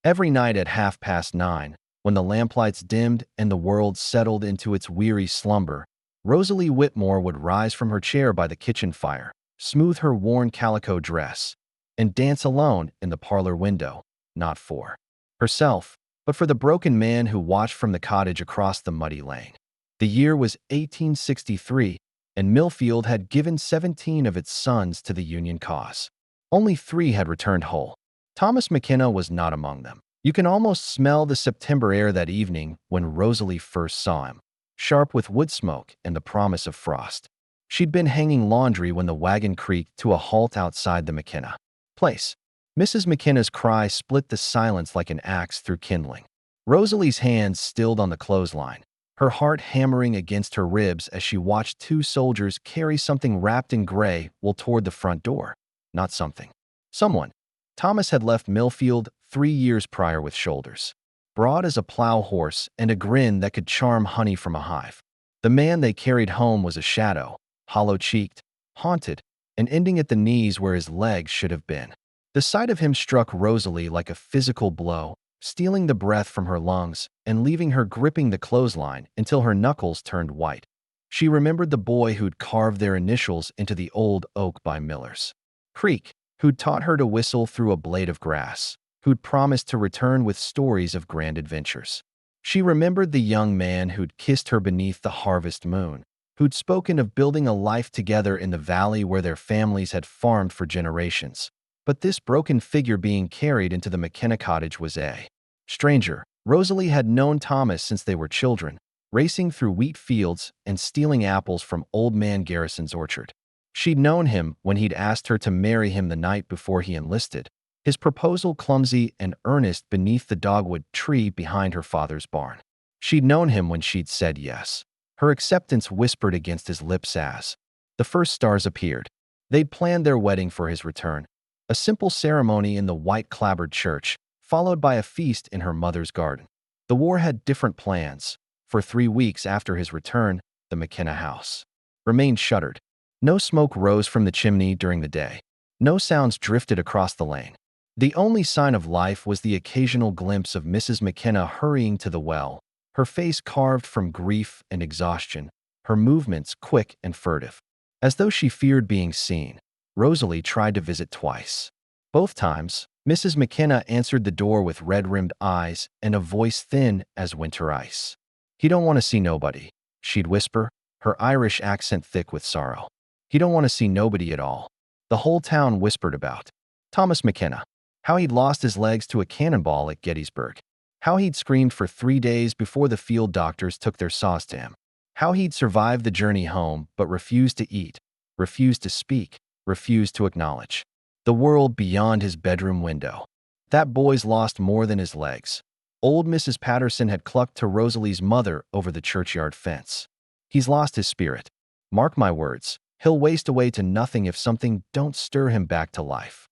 Every night at 9:30, when the lamplights dimmed and the world settled into its weary slumber, Rosalie Whitmore would rise from her chair by the kitchen fire, smooth her worn calico dress, and dance alone in the parlor window, not for herself, but for the broken man who watched from the cottage across the muddy lane. The year was 1863, and Millfield had given 17 of its sons to the Union cause. Only 3 had returned whole. Thomas McKenna was not among them. You can almost smell the September air that evening when Rosalie first saw him, sharp with wood smoke and the promise of frost. She'd been hanging laundry when the wagon creaked to a halt outside the McKenna place. Mrs. McKenna's cry split the silence like an axe through kindling. Rosalie's hands stilled on the clothesline, her heart hammering against her ribs as she watched 2 soldiers carry something wrapped in gray toward the front door. Not something. Someone. Thomas had left Millfield 3 years prior with shoulders broad as a plow horse and a grin that could charm honey from a hive. The man they carried home was a shadow, hollow-cheeked, haunted, and ending at the knees where his legs should have been. The sight of him struck Rosalie like a physical blow, stealing the breath from her lungs and leaving her gripping the clothesline until her knuckles turned white. She remembered the boy who'd carved their initials into the old oak by Miller's Creek, who'd taught her to whistle through a blade of grass, who'd promised to return with stories of grand adventures. She remembered the young man who'd kissed her beneath the harvest moon, who'd spoken of building a life together in the valley where their families had farmed for generations. But this broken figure being carried into the McKenna cottage was a stranger. Rosalie had known Thomas since they were children, racing through wheat fields and stealing apples from Old Man Garrison's orchard. She'd known him when he'd asked her to marry him the night before he enlisted, his proposal clumsy and earnest beneath the dogwood tree behind her father's barn. She'd known him when she'd said yes, her acceptance whispered against his lips as the first stars appeared. They'd planned their wedding for his return, a simple ceremony in the white-clapboard church, followed by a feast in her mother's garden. The war had different plans. For 3 weeks after his return, the McKenna house remained shuttered. No smoke rose from the chimney during the day. No sounds drifted across the lane. The only sign of life was the occasional glimpse of Mrs. McKenna hurrying to the well, her face carved from grief and exhaustion, her movements quick and furtive. As though she feared being seen, Rosalie tried to visit twice. Both times, Mrs. McKenna answered the door with red-rimmed eyes and a voice thin as winter ice. "He don't want to see nobody," she'd whisper, her Irish accent thick with sorrow. "He don't want to see nobody at all." The whole town whispered about Thomas McKenna, how he'd lost his legs to a cannonball at Gettysburg, how he'd screamed for 3 days before the field doctors took their saws to him, how he'd survived the journey home but refused to eat, refused to speak, refused to acknowledge the world beyond his bedroom window. That boy's lost more than his legs. Old Mrs. Patterson had clucked to Rosalie's mother over the churchyard fence. "He's lost his spirit. Mark my words, he'll waste away to nothing if something don't stir him back to life."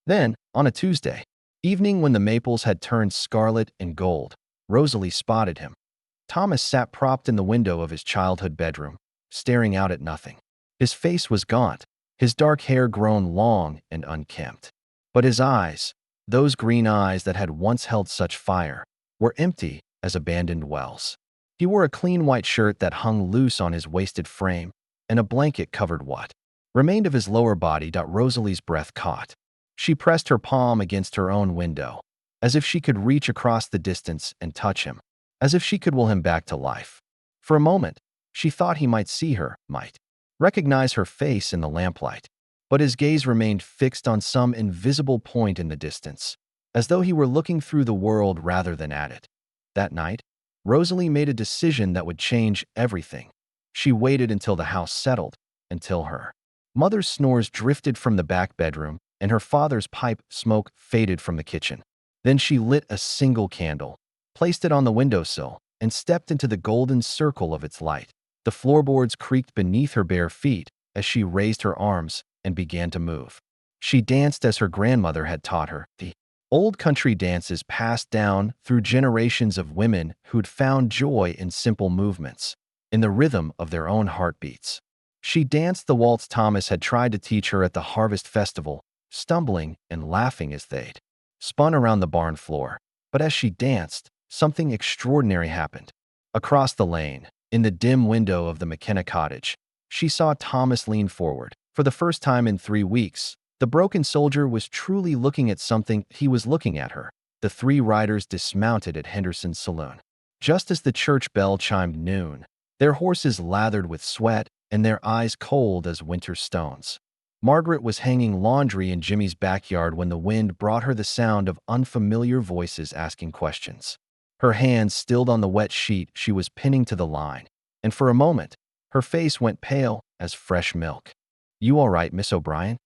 Then, on a Tuesday evening when the maples had turned scarlet and gold, Rosalie spotted him. Thomas sat propped in the window of his childhood bedroom, staring out at nothing. His face was gaunt, his dark hair grown long and unkempt. But his eyes, those green eyes that had once held such fire, were empty as abandoned wells. He wore a clean white shirt that hung loose on his wasted frame, and a blanket covered what remained of his lower body. Rosalie's breath caught. She pressed her palm against her own window, as if she could reach across the distance and touch him, as if she could will him back to life. For a moment, she thought he might see her, might recognize her face in the lamplight, but his gaze remained fixed on some invisible point in the distance, as though he were looking through the world rather than at it. That night, Rosalie made a decision that would change everything. She waited until the house settled, until her mother's snores drifted from the back bedroom and her father's pipe smoke faded from the kitchen. Then she lit a single candle, placed it on the windowsill, and stepped into the golden circle of its light. The floorboards creaked beneath her bare feet as she raised her arms and began to move. She danced as her grandmother had taught her, the old country dances passed down through generations of women who'd found joy in simple movements, in the rhythm of their own heartbeats. She danced the waltz Thomas had tried to teach her at the harvest festival, stumbling and laughing as they'd spun around the barn floor. But as she danced, something extraordinary happened. Across the lane, in the dim window of the McKenna cottage, she saw Thomas lean forward. For the first time in 3 weeks, the broken soldier was truly looking at something. He was looking at her. The three riders dismounted at Henderson's saloon. Just as the church bell chimed noon, their horses lathered with sweat and their eyes cold as winter stones. Margaret was hanging laundry in Jimmy's backyard when the wind brought her the sound of unfamiliar voices asking questions. Her hands stilled on the wet sheet she was pinning to the line, and for a moment, her face went pale as fresh milk. "You all right, Miss O'Brien?"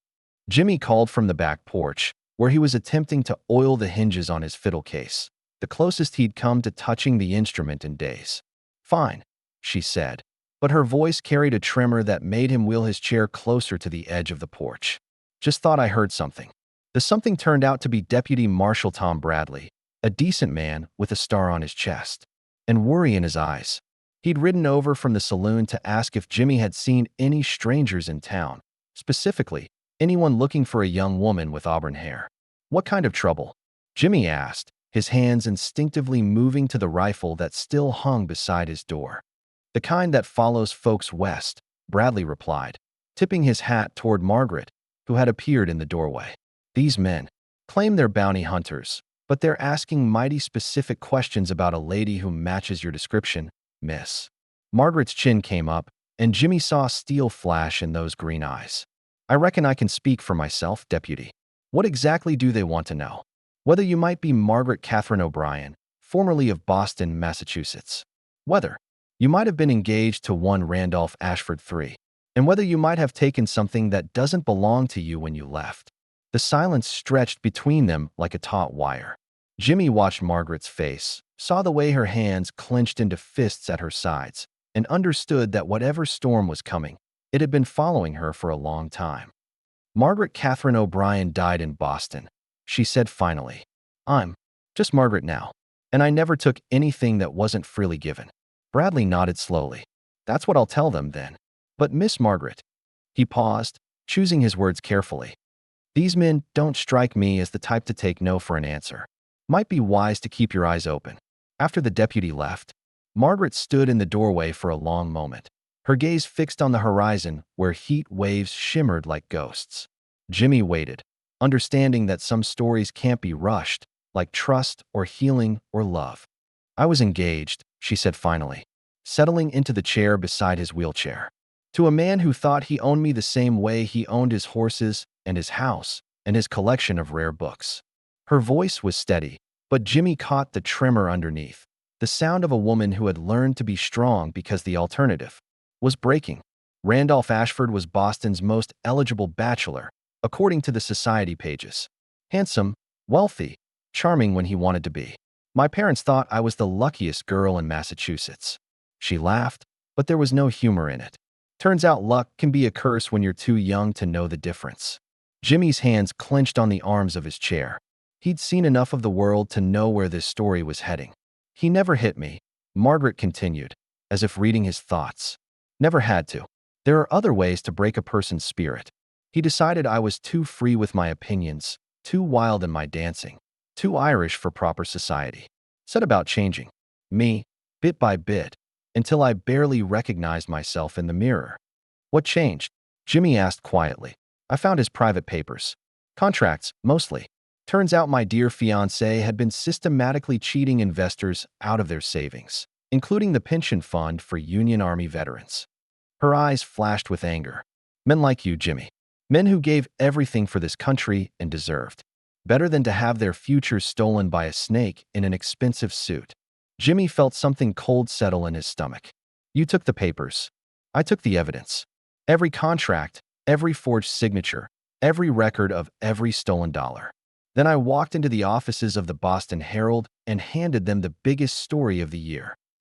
Jimmy called from the back porch, where he was attempting to oil the hinges on his fiddle case, the closest he'd come to touching the instrument in days. "Fine," she said, but her voice carried a tremor that made him wheel his chair closer to the edge of the porch. "Just thought I heard something." The something turned out to be Deputy Marshal Tom Bradley, a decent man with a star on his chest and worry in his eyes. He'd ridden over from the saloon to ask if Jimmy had seen any strangers in town, specifically, anyone looking for a young woman with auburn hair. "What kind of trouble?" Jimmy asked, his hands instinctively moving to the rifle that still hung beside his door. "The kind that follows folks west," Bradley replied, tipping his hat toward Margaret, who had appeared in the doorway. "These men claim they're bounty hunters, but they're asking mighty specific questions about a lady who matches your description, miss." Margaret's chin came up, and Jimmy saw steel flash in those green eyes. "I reckon I can speak for myself, Deputy. What exactly do they want to know? Whether you might be Margaret Catherine O'Brien, formerly of Boston, Massachusetts. Whether you might have been engaged to one Randolph Ashford III, and whether you might have taken something that doesn't belong to you when you left." The silence stretched between them like a taut wire. Jimmy watched Margaret's face, saw the way her hands clenched into fists at her sides, and understood that whatever storm was coming, it had been following her for a long time. "Margaret Catherine O'Brien died in Boston," she said finally. "I'm just Margaret now, and I never took anything that wasn't freely given." Bradley nodded slowly. "That's what I'll tell them then. But Miss Margaret," he paused, choosing his words carefully, "these men don't strike me as the type to take no for an answer. Might be wise to keep your eyes open." After the deputy left, Margaret stood in the doorway for a long moment, her gaze fixed on the horizon where heat waves shimmered like ghosts. Jimmy waited, understanding that some stories can't be rushed, like trust or healing or love. "I was engaged," she said finally, settling into the chair beside his wheelchair, "to a man who thought he owned me the same way he owned his horses and his house and his collection of rare books." Her voice was steady, but Jimmy caught the tremor underneath, the sound of a woman who had learned to be strong because the alternative was breaking. Randolph Ashford was Boston's most eligible bachelor, according to the society pages. Handsome, wealthy, charming when he wanted to be. "My parents thought I was the luckiest girl in Massachusetts." She laughed, but there was no humor in it. "Turns out luck can be a curse when you're too young to know the difference." Jimmy's hands clenched on the arms of his chair. He'd seen enough of the world to know where this story was heading. "He never hit me," Margaret continued, as if reading his thoughts. "Never had to. There are other ways to break a person's spirit. He decided I was too free with my opinions, too wild in my dancing, too Irish for proper society. Set about changing me, bit by bit, until I barely recognized myself in the mirror." "What changed?" Jimmy asked quietly. "I found his private papers. Contracts, mostly. Turns out my dear fiancé had been systematically cheating investors out of their savings, including the pension fund for Union Army veterans." Her eyes flashed with anger. "Men like you, Jimmy. Men who gave everything for this country and deserved better than to have their futures stolen by a snake in an expensive suit." Jimmy felt something cold settle in his stomach. "You took the papers. I took the evidence. Every contract, every forged signature, every record of every stolen dollar. Then I walked into the offices of the Boston Herald and handed them the biggest story of the year."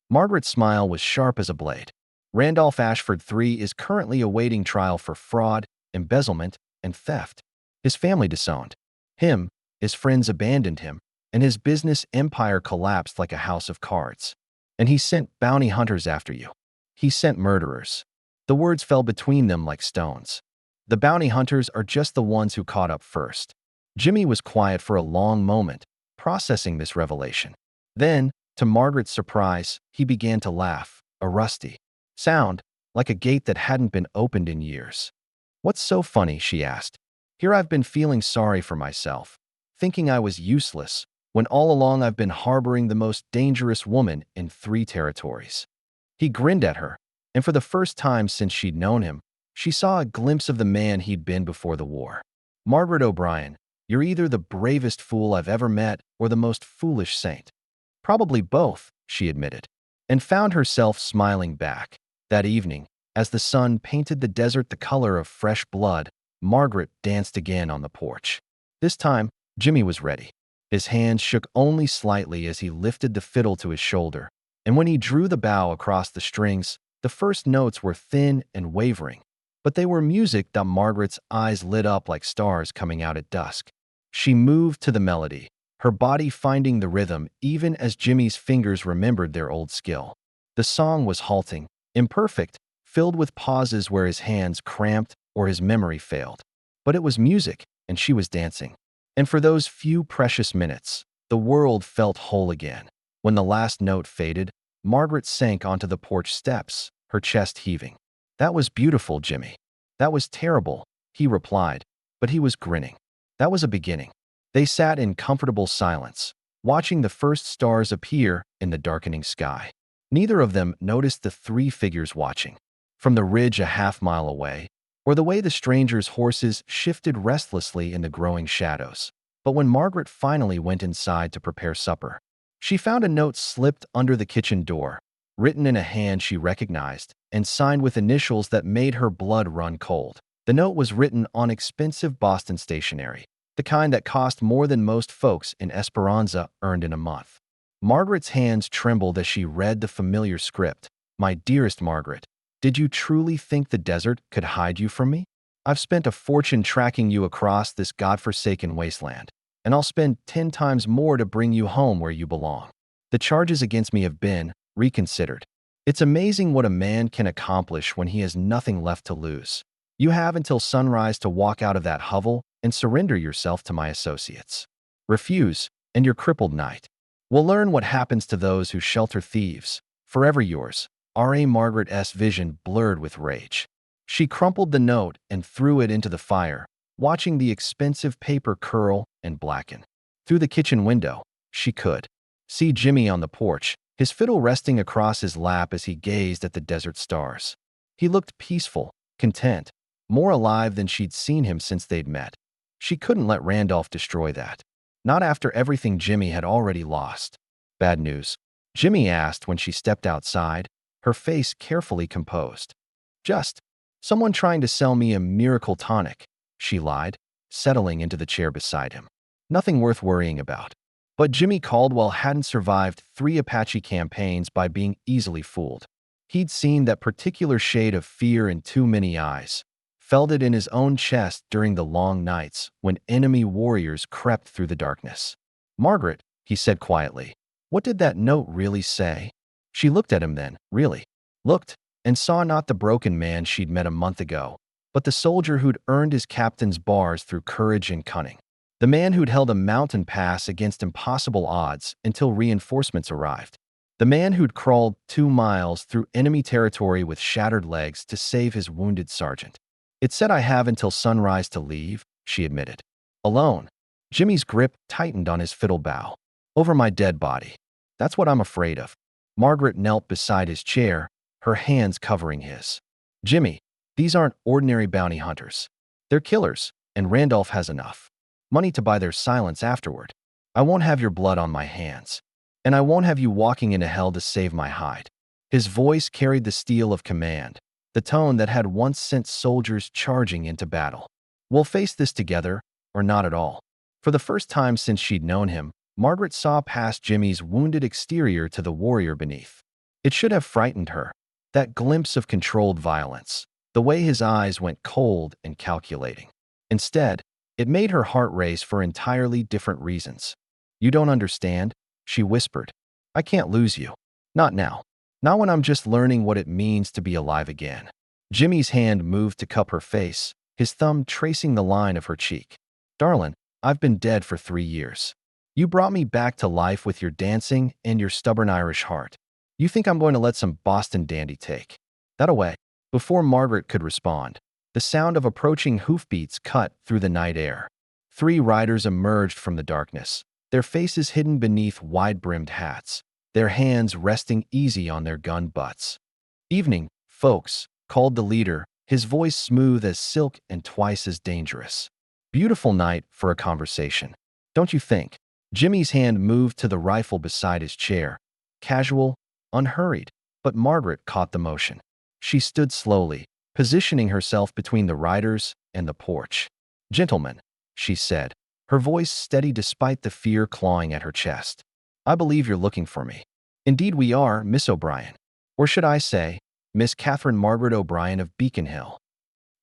Margaret's smile was sharp as a blade. "Randolph Ashford III is currently awaiting trial for fraud, embezzlement, and theft. His family disowned him, his friends abandoned him, and his business empire collapsed like a house of cards. And he sent bounty hunters after you. He sent murderers." The words fell between them like stones. "The bounty hunters are just the ones who caught up first." Jimmy was quiet for a long moment, processing this revelation. Then, to Margaret's surprise, he began to laugh, a rusty sound, like a gate that hadn't been opened in years. "What's so funny?" she asked. "Here I've been feeling sorry for myself, thinking I was useless, when all along I've been harboring the most dangerous woman in 3 territories." He grinned at her, and for the first time since she'd known him, she saw a glimpse of the man he'd been before the war. "Margaret O'Brien, you're either the bravest fool I've ever met or the most foolish saint." "Probably both," she admitted, and found herself smiling back. That evening, as the sun painted the desert the color of fresh blood, Margaret danced again on the porch. This time, Jimmy was ready. His hands shook only slightly as he lifted the fiddle to his shoulder, and when he drew the bow across the strings, the first notes were thin and wavering, but they were music that Margaret's eyes lit up like stars coming out at dusk. She moved to the melody, her body finding the rhythm even as Jimmy's fingers remembered their old skill. The song was halting, imperfect, filled with pauses where his hands cramped or his memory failed. But it was music, and she was dancing. And for those few precious minutes, the world felt whole again. When the last note faded, Margaret sank onto the porch steps, her chest heaving. "That was beautiful, Jimmy." "That was terrible," he replied, but he was grinning. That was a beginning. They sat in comfortable silence, watching the first stars appear in the darkening sky. Neither of them noticed the 3 figures watching, from the ridge a half-mile away, or the way the strangers' horses shifted restlessly in the growing shadows. But when Margaret finally went inside to prepare supper, she found a note slipped under the kitchen door, written in a hand she recognized, and signed with initials that made her blood run cold. The note was written on expensive Boston stationery, the kind that cost more than most folks in Esperanza earned in a month. Margaret's hands trembled as she read the familiar script. "My dearest Margaret, did you truly think the desert could hide you from me? I've spent a fortune tracking you across this godforsaken wasteland, and I'll spend 10 times more to bring you home where you belong. The charges against me have been reconsidered. It's amazing what a man can accomplish when he has nothing left to lose. You have until sunrise to walk out of that hovel and surrender yourself to my associates. Refuse, and you're crippled knight. We'll learn what happens to those who shelter thieves. Forever yours, R.A. Margaret S. Vision blurred with rage." She crumpled the note and threw it into the fire, watching the expensive paper curl and blacken. Through the kitchen window, she could see Jimmy on the porch, his fiddle resting across his lap as he gazed at the desert stars. He looked peaceful, content, more alive than she'd seen him since they'd met. She couldn't let Randolph destroy that. Not after everything Jimmy had already lost. "Bad news?" Jimmy asked when she stepped outside, her face carefully composed. "Just someone trying to sell me a miracle tonic," she lied, settling into the chair beside him. "Nothing worth worrying about." But Jimmy Caldwell hadn't survived 3 Apache campaigns by being easily fooled. He'd seen that particular shade of fear in too many eyes, felt it in his own chest during the long nights when enemy warriors crept through the darkness. "Margaret," he said quietly, "what did that note really say?" She looked at him then, really. Looked, and saw not the broken man she'd met a month ago, but the soldier who'd earned his captain's bars through courage and cunning. The man who'd held a mountain pass against impossible odds until reinforcements arrived. The man who'd crawled 2 miles through enemy territory with shattered legs to save his wounded sergeant. "It said I have until sunrise to leave," she admitted. "Alone." Jimmy's grip tightened on his fiddle bow. "Over my dead body. That's what I'm afraid of." Margaret knelt beside his chair, her hands covering his. "Jimmy, these aren't ordinary bounty hunters. They're killers, and Randolph has enough money to buy their silence afterward. I won't have your blood on my hands, and I won't have you walking into hell to save my hide." His voice carried the steel of command, the tone that had once sent soldiers charging into battle. "We'll face this together, or not at all." For the first time since she'd known him, Margaret saw past Jimmy's wounded exterior to the warrior beneath. It should have frightened her, that glimpse of controlled violence, the way his eyes went cold and calculating. Instead, it made her heart race for entirely different reasons. "You don't understand," she whispered. "I can't lose you. Not now. Not when I'm just learning what it means to be alive again." Jimmy's hand moved to cup her face, his thumb tracing the line of her cheek. "Darlin', I've been dead for 3 years. You brought me back to life with your dancing and your stubborn Irish heart. You think I'm going to let some Boston dandy take that away?" Before Margaret could respond, the sound of approaching hoofbeats cut through the night air. 3 riders emerged from the darkness, their faces hidden beneath wide-brimmed hats, their hands resting easy on their gun butts. "Evening, folks," called the leader, his voice smooth as silk and twice as dangerous. "Beautiful night for a conversation, don't you think?" Jimmy's hand moved to the rifle beside his chair, casual, unhurried, but Margaret caught the motion. She stood slowly, positioning herself between the riders and the porch. "Gentlemen," she said, her voice steady despite the fear clawing at her chest. "I believe you're looking for me." "Indeed we are, Miss O'Brien. Or should I say, Miss Catherine Margaret O'Brien of Beacon Hill."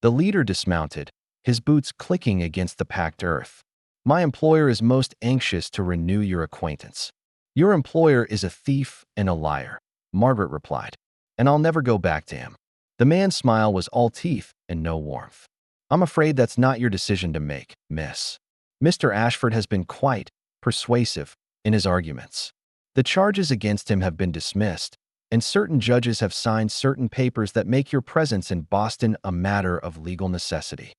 The leader dismounted, his boots clicking against the packed earth. "My employer is most anxious to renew your acquaintance." "Your employer is a thief and a liar," Margaret replied, "and I'll never go back to him." The man's smile was all teeth and no warmth. "I'm afraid that's not your decision to make, miss. Mr. Ashford has been quite persuasive in his arguments. The charges against him have been dismissed, and certain judges have signed certain papers that make your presence in Boston a matter of legal necessity."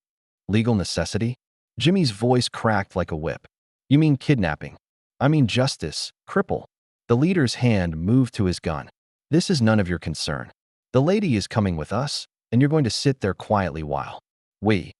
"Legal necessity?" Jimmy's voice cracked like a whip. "You mean kidnapping?" "I mean justice, cripple." The leader's hand moved to his gun. "This is none of your concern. The lady is coming with us, and you're going to sit there quietly while we—"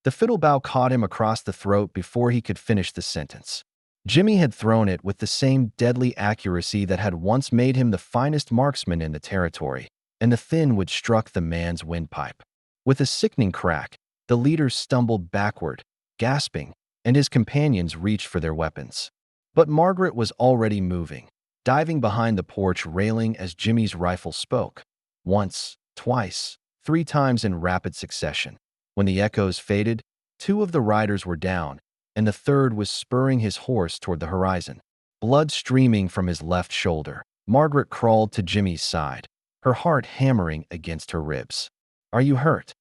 The fiddlebow caught him across the throat before he could finish the sentence. Jimmy had thrown it with the same deadly accuracy that had once made him the finest marksman in the territory, and the thin wood struck the man's windpipe. With a sickening crack, the leader stumbled backward, gasping, and his companions reached for their weapons. But Margaret was already moving, diving behind the porch railing as Jimmy's rifle spoke. Once, twice, 3 times in rapid succession. When the echoes faded, 2 of the riders were down, and the third was spurring his horse toward the horizon. Blood streaming from his left shoulder, Margaret crawled to Jimmy's side, her heart hammering against her ribs. "Are you hurt?"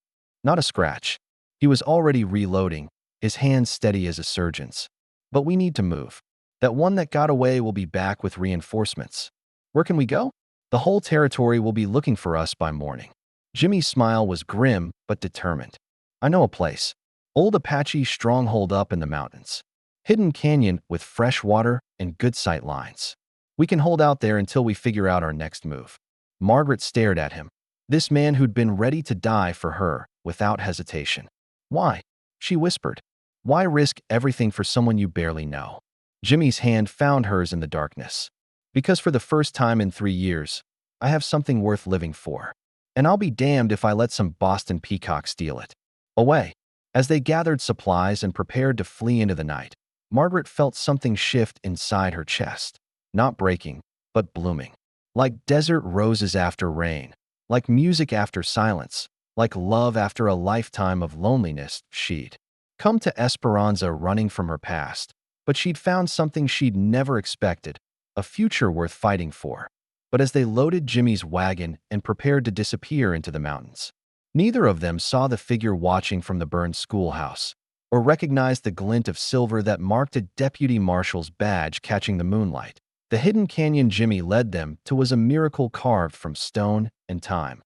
"Not a scratch." He was already reloading, his hands steady as a surgeon's. "But we need to move. That one that got away will be back with reinforcements." "Where can we go?" "The whole territory will be looking for us by morning." Jimmy's smile was grim but determined. "I know a place. Old Apache stronghold up in the mountains. Hidden canyon with fresh water and good sight lines. We can hold out there until we figure out our next move." Margaret stared at him, this man who'd been ready to die for her without hesitation. "Why?" she whispered. "Why risk everything for someone you barely know?" Jimmy's hand found hers in the darkness. "Because for the first time in 3 years, I have something worth living for. And I'll be damned if I let some Boston peacock steal it." Away. As they gathered supplies and prepared to flee into the night, Margaret felt something shift inside her chest. Not breaking, but blooming. Like desert roses after rain, like music after silence, like love after a lifetime of loneliness. She'd come to Esperanza running from her past, but she'd found something she'd never expected, a future worth fighting for. But as they loaded Jimmy's wagon and prepared to disappear into the mountains, neither of them saw the figure watching from the burned schoolhouse, or recognized the glint of silver that marked a deputy marshal's badge catching the moonlight. The hidden canyon Jimmy led them to was a miracle carved from stone and time.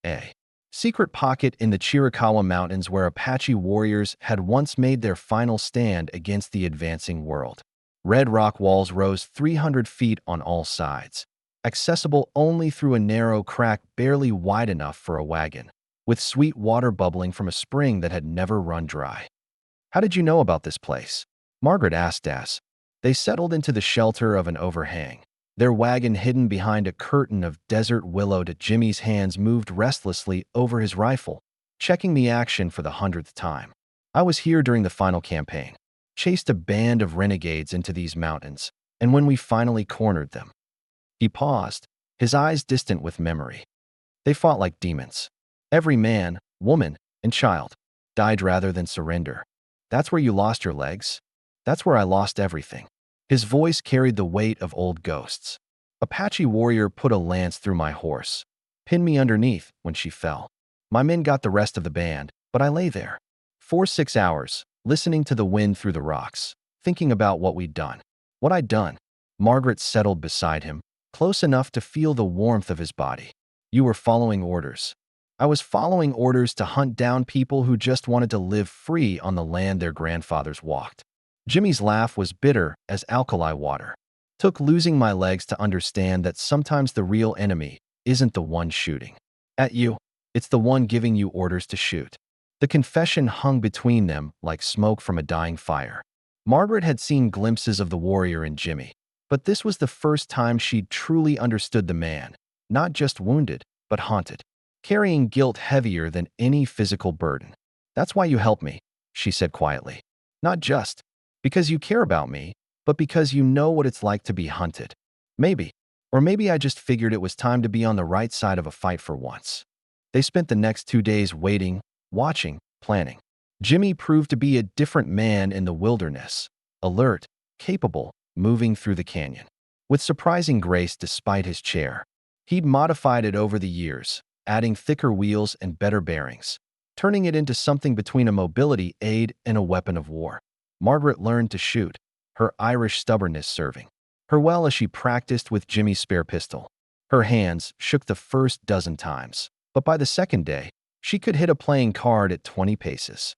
A secret pocket in the Chiricahua Mountains where Apache warriors had once made their final stand against the advancing world. Red rock walls rose 300 feet on all sides, accessible only through a narrow crack barely wide enough for a wagon, with sweet water bubbling from a spring that had never run dry. "How did you know about this place?" Margaret asked as they settled into the shelter of an overhang, their wagon hidden behind a curtain of desert willow. Jimmy's hands moved restlessly over his rifle, checking the action for the 100th time. "I was here during the final campaign, chased a band of renegades into these mountains, and when we finally cornered them." He paused, his eyes distant with memory. "They fought like demons. Every man, woman, and child died rather than surrender. That's where you lost your legs. That's where I lost everything." His voice carried the weight of old ghosts. "Apache warrior put a lance through my horse, pinned me underneath when she fell. My men got the rest of the band, but I lay there for 6 hours, listening to the wind through the rocks, thinking about what we'd done. What I'd done. Margaret settled beside him, close enough to feel the warmth of his body. You were following orders. I was following orders to hunt down people who just wanted to live free on the land their grandfathers walked. Jimmy's laugh was bitter as alkali water. Took losing my legs to understand that sometimes the real enemy isn't the one shooting at you, it's the one giving you orders to shoot. The confession hung between them like smoke from a dying fire. Margaret had seen glimpses of the warrior in Jimmy, but this was the first time she'd truly understood the man, not just wounded, but haunted, carrying guilt heavier than any physical burden. That's why you helped me, she said quietly. Not just because you care about me, but because you know what it's like to be hunted. Maybe, or maybe I just figured it was time to be on the right side of a fight for once. They spent the next 2 days waiting, watching, planning. Jimmy proved to be a different man in the wilderness, alert, capable, moving through the canyon. With surprising grace despite his chair. He'd modified it over the years, adding thicker wheels and better bearings, turning it into something between a mobility aid and a weapon of war. Margaret learned to shoot, her Irish stubbornness serving her well as she practiced with Jimmy's spare pistol. Her hands shook the first dozen times, but by the second day, she could hit a playing card at 20 paces.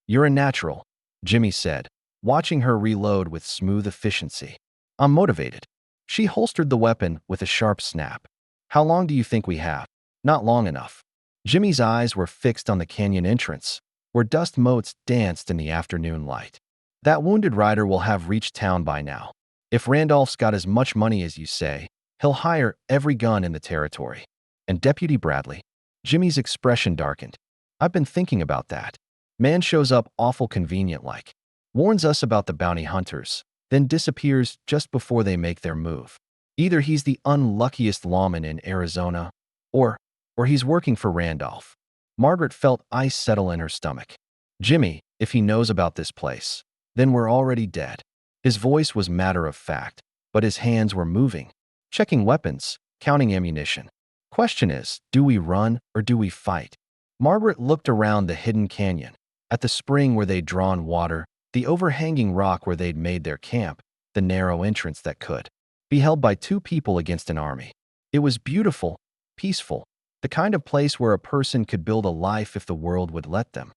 You're a natural, Jimmy said, watching her reload with smooth efficiency. I'm motivated. She holstered the weapon with a sharp snap. How long do you think we have? Not long enough. Jimmy's eyes were fixed on the canyon entrance, where dust motes danced in the afternoon light. That wounded rider will have reached town by now. If Randolph's got as much money as you say, he'll hire every gun in the territory. And Deputy Bradley? Jimmy's expression darkened. I've been thinking about that. Man shows up awful convenient like. Warns us about the bounty hunters, then disappears just before they make their move. Either he's the unluckiest lawman in Arizona, or he's working for Randolph. Margaret felt ice settle in her stomach. Jimmy, if he knows about this place, then we're already dead. His voice was matter of fact, but his hands were moving, checking weapons, counting ammunition. Question is, do we run or do we fight? Margaret looked around the hidden canyon, at the spring where they'd drawn water, the overhanging rock where they'd made their camp, the narrow entrance that could be held by 2 people against an army. It was beautiful, peaceful, the kind of place where a person could build a life if the world would let them.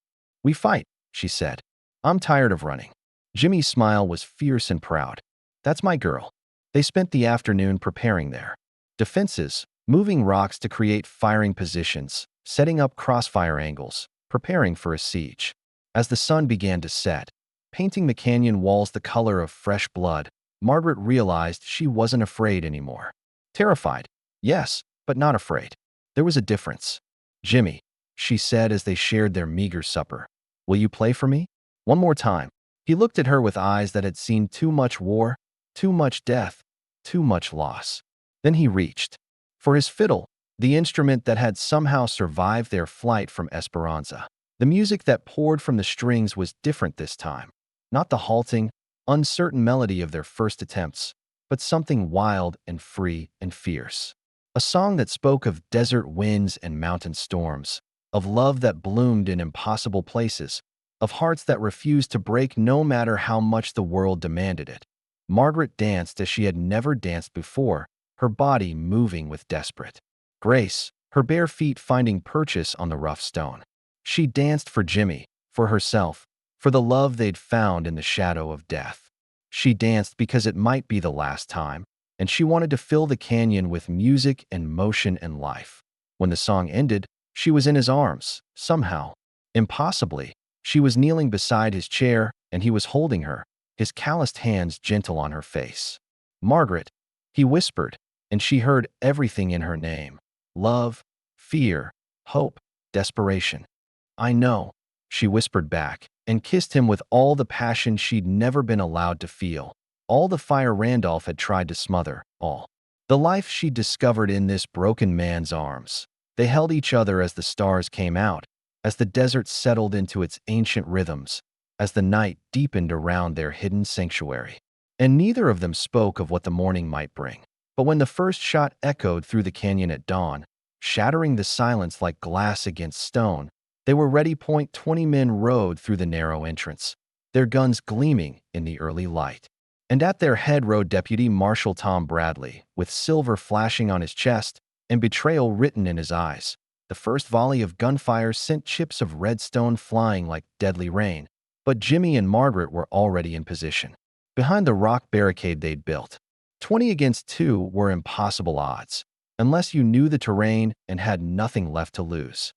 We fight, she said. I'm tired of running. Jimmy's smile was fierce and proud. That's my girl. They spent the afternoon preparing their defenses, moving rocks to create firing positions, setting up crossfire angles, preparing for a siege. As the sun began to set, painting the canyon walls the color of fresh blood, Margaret realized she wasn't afraid anymore. Terrified, yes, but not afraid. There was a difference. Jimmy, she said as they shared their meager supper, will you play for me? One more time. He looked at her with eyes that had seen too much war, too much death, too much loss. Then he reached for his fiddle, the instrument that had somehow survived their flight from Esperanza. The music that poured from the strings was different this time. Not the halting, uncertain melody of their first attempts, but something wild and free and fierce. A song that spoke of desert winds and mountain storms, of love that bloomed in impossible places, of hearts that refused to break no matter how much the world demanded it. Margaret danced as she had never danced before, her body moving with desperate grace, her bare feet finding purchase on the rough stone. She danced for Jimmy, for herself, for the love they'd found in the shadow of death. She danced because it might be the last time, and she wanted to fill the canyon with music and motion and life. When the song ended, she was in his arms, somehow. Impossibly, she was kneeling beside his chair, and he was holding her, his calloused hands gentle on her face. Margaret, he whispered, and she heard everything in her name. Love, fear, hope, desperation. I know, she whispered back, and kissed him with all the passion she'd never been allowed to feel, all the fire Randolph had tried to smother, all the life she'd discovered in this broken man's arms. They held each other as the stars came out, as the desert settled into its ancient rhythms, as the night deepened around their hidden sanctuary. And neither of them spoke of what the morning might bring. But when the first shot echoed through the canyon at dawn, shattering the silence like glass against stone, they were ready. 20 men rode through the narrow entrance, their guns gleaming in the early light. And at their head rode Deputy Marshal Tom Bradley, with silver flashing on his chest and betrayal written in his eyes. The first volley of gunfire sent chips of red stone flying like deadly rain, but Jimmy and Margaret were already in position, behind the rock barricade they'd built. 20 against 2 were impossible odds, unless you knew the terrain and had nothing left to lose.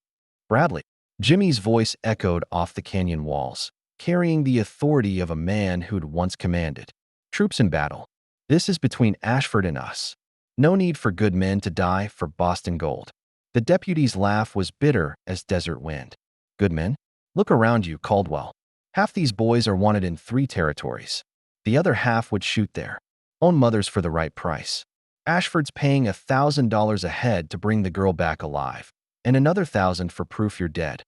Bradley. Jimmy's voice echoed off the canyon walls, carrying the authority of a man who'd once commanded troops in battle. This is between Ashford and us. No need for good men to die for Boston gold. The deputy's laugh was bitter as desert wind. Good men? Look around you, Caldwell. Half these boys are wanted in 3 territories. The other half would shoot their own mothers for the right price. Ashford's paying $1,000 a head to bring the girl back alive, and another 1,000 for proof you're dead.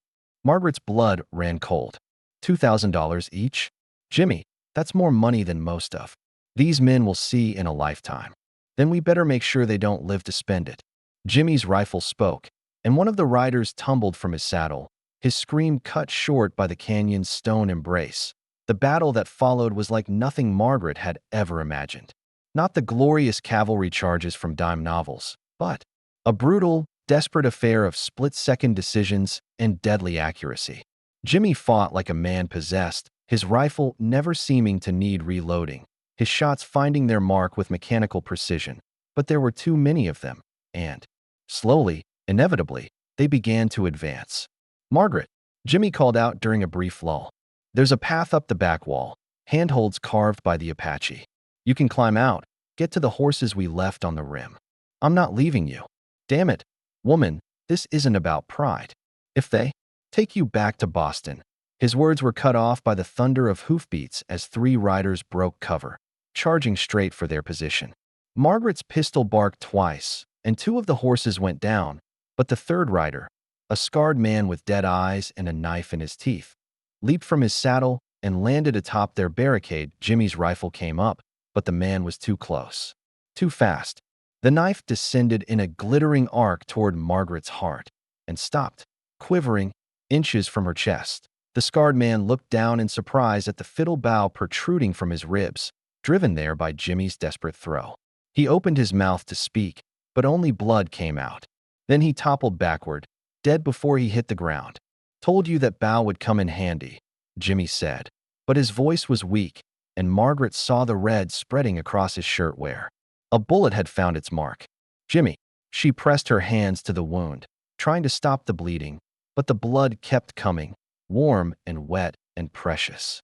Margaret's blood ran cold. $2,000 each? Jimmy, that's more money than most of these men will see in a lifetime. Then we better make sure they don't live to spend it. Jimmy's rifle spoke, and one of the riders tumbled from his saddle, his scream cut short by the canyon's stone embrace. The battle that followed was like nothing Margaret had ever imagined. Not the glorious cavalry charges from dime novels, but a brutal, desperate affair of split-second decisions and deadly accuracy. Jimmy fought like a man possessed, his rifle never seeming to need reloading, his shots finding their mark with mechanical precision. But there were too many of them, and slowly, inevitably, they began to advance. Margaret, Jimmy called out during a brief lull. There's a path up the back wall, handholds carved by the Apache. You can climb out, get to the horses we left on the rim. I'm not leaving you. Damn it, woman, this isn't about pride. If they take you back to Boston. His words were cut off by the thunder of hoofbeats as 3 riders broke cover, charging straight for their position. Margaret's pistol barked twice, and 2 of the horses went down, but the third rider, a scarred man with dead eyes and a knife in his teeth, leaped from his saddle and landed atop their barricade. Jimmy's rifle came up, but the man was too close. Too fast. The knife descended in a glittering arc toward Margaret's heart and stopped, quivering, inches from her chest. The scarred man looked down in surprise at the fiddle bow protruding from his ribs, driven there by Jimmy's desperate throw. He opened his mouth to speak, but only blood came out. Then he toppled backward, dead before he hit the ground. Told you that bow would come in handy, Jimmy said. But his voice was weak, and Margaret saw the red spreading across his shirtwear. A bullet had found its mark. Jimmy. She pressed her hands to the wound, trying to stop the bleeding, but the blood kept coming, warm and wet and precious.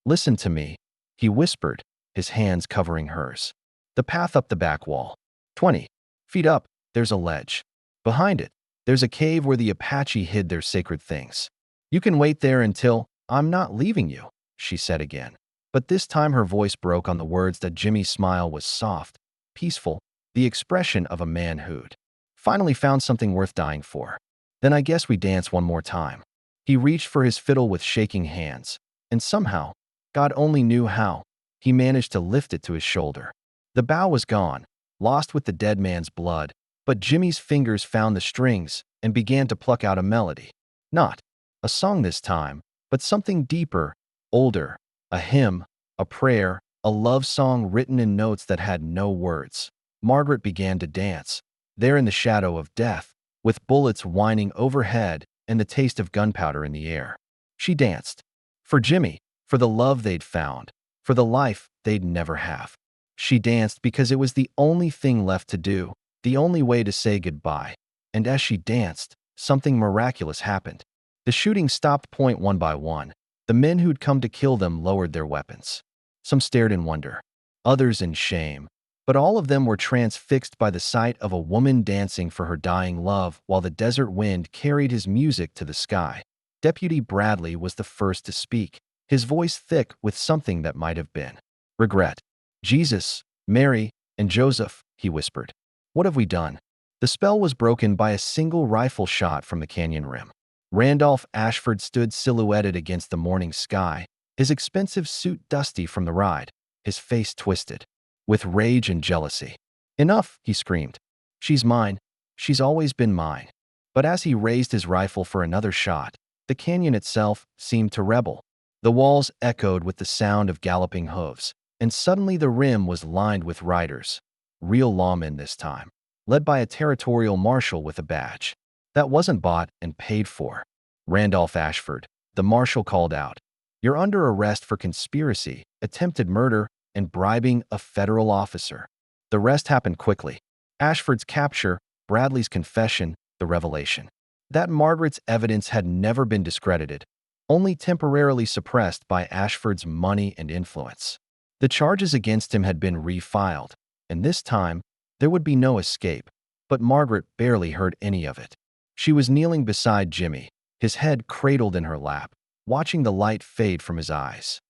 Listen to me, he whispered, his hands covering hers. The path up the back wall. 20 feet up, there's a ledge. Behind it, there's a cave where the Apache hid their sacred things. You can wait there until I'm not leaving you, she said again. But this time her voice broke on the words that Jimmy's smile was soft, peaceful, the expression of a man who'd finally found something worth dying for. Then I guess we dance one more time. He reached for his fiddle with shaking hands, and somehow, God only knew how, he managed to lift it to his shoulder. The bow was gone, lost with the dead man's blood, but Jimmy's fingers found the strings and began to pluck out a melody. Not a song this time, but something deeper, older, a hymn, a prayer, a love song written in notes that had no words. Margaret began to dance, there in the shadow of death, with bullets whining overhead and the taste of gunpowder in the air. She danced. For Jimmy, for the love they'd found, for the life they'd never have. She danced because it was the only thing left to do, the only way to say goodbye. And as she danced, something miraculous happened. The shooting stopped point one by one. The men who'd come to kill them lowered their weapons. Some stared in wonder, others in shame, but all of them were transfixed by the sight of a woman dancing for her dying love while the desert wind carried his music to the sky. Deputy Bradley was the first to speak, his voice thick with something that might have been regret. Jesus, Mary, and Joseph, he whispered. What have we done? The spell was broken by a single rifle shot from the canyon rim. Randolph Ashford stood silhouetted against the morning sky, his expensive suit dusty from the ride, his face twisted with rage and jealousy. Enough, he screamed. She's mine. She's always been mine. But as he raised his rifle for another shot, the canyon itself seemed to rebel. The walls echoed with the sound of galloping hooves. and suddenly the rim was lined with riders, real lawmen this time, led by a territorial marshal with a badge. That wasn't bought and paid for. Randolph Ashford, the marshal called out, "You're under arrest for conspiracy, attempted murder, and bribing a federal officer." The rest happened quickly. Ashford's capture, Bradley's confession, the revelation that Margaret's evidence had never been discredited, only temporarily suppressed by Ashford's money and influence. The charges against him had been refiled, and this time there would be no escape, but Margaret barely heard any of it. She was kneeling beside Jimmy, his head cradled in her lap, watching the light fade from his eyes.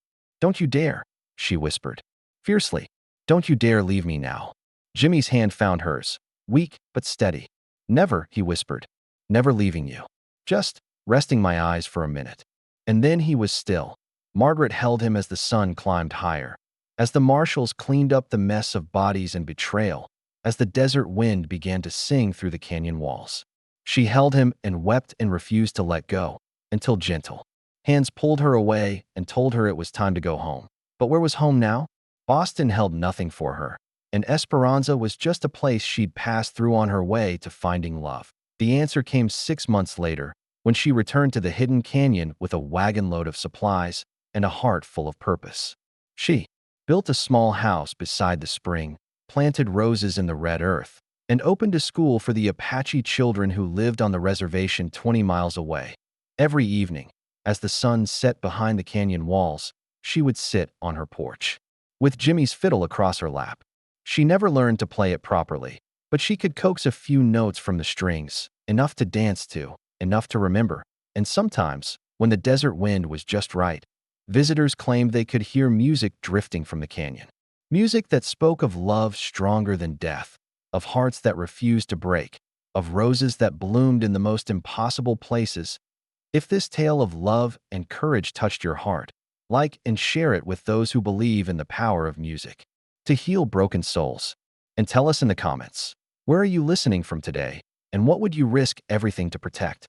"Don't you dare," she whispered, fiercely. "Don't you dare leave me now." Jimmy's hand found hers, weak but steady. "Never," he whispered. "Never leaving you. Just resting my eyes for a minute." And then he was still. Margaret held him as the sun climbed higher, as the marshals cleaned up the mess of bodies and betrayal, as the desert wind began to sing through the canyon walls. She held him and wept and refused to let go, until gentle hands pulled her away and told her it was time to go home. But where was home now? Boston held nothing for her, and Esperanza was just a place she'd passed through on her way to finding love. The answer came 6 months later, when she returned to the hidden canyon with a wagon load of supplies and a heart full of purpose. She built a small house beside the spring, planted roses in the red earth, and opened a school for the Apache children who lived on the reservation 20 miles away. Every evening, as the sun set behind the canyon walls, she would sit on her porch, with Jimmy's fiddle across her lap. She never learned to play it properly, but she could coax a few notes from the strings, enough to dance to, enough to remember. And sometimes, when the desert wind was just right, visitors claimed they could hear music drifting from the canyon. Music that spoke of love stronger than death, of hearts that refused to break, of roses that bloomed in the most impossible places. If this tale of love and courage touched your heart, like and share it with those who believe in the power of music to heal broken souls. And tell us in the comments, where are you listening from today, and what would you risk everything to protect?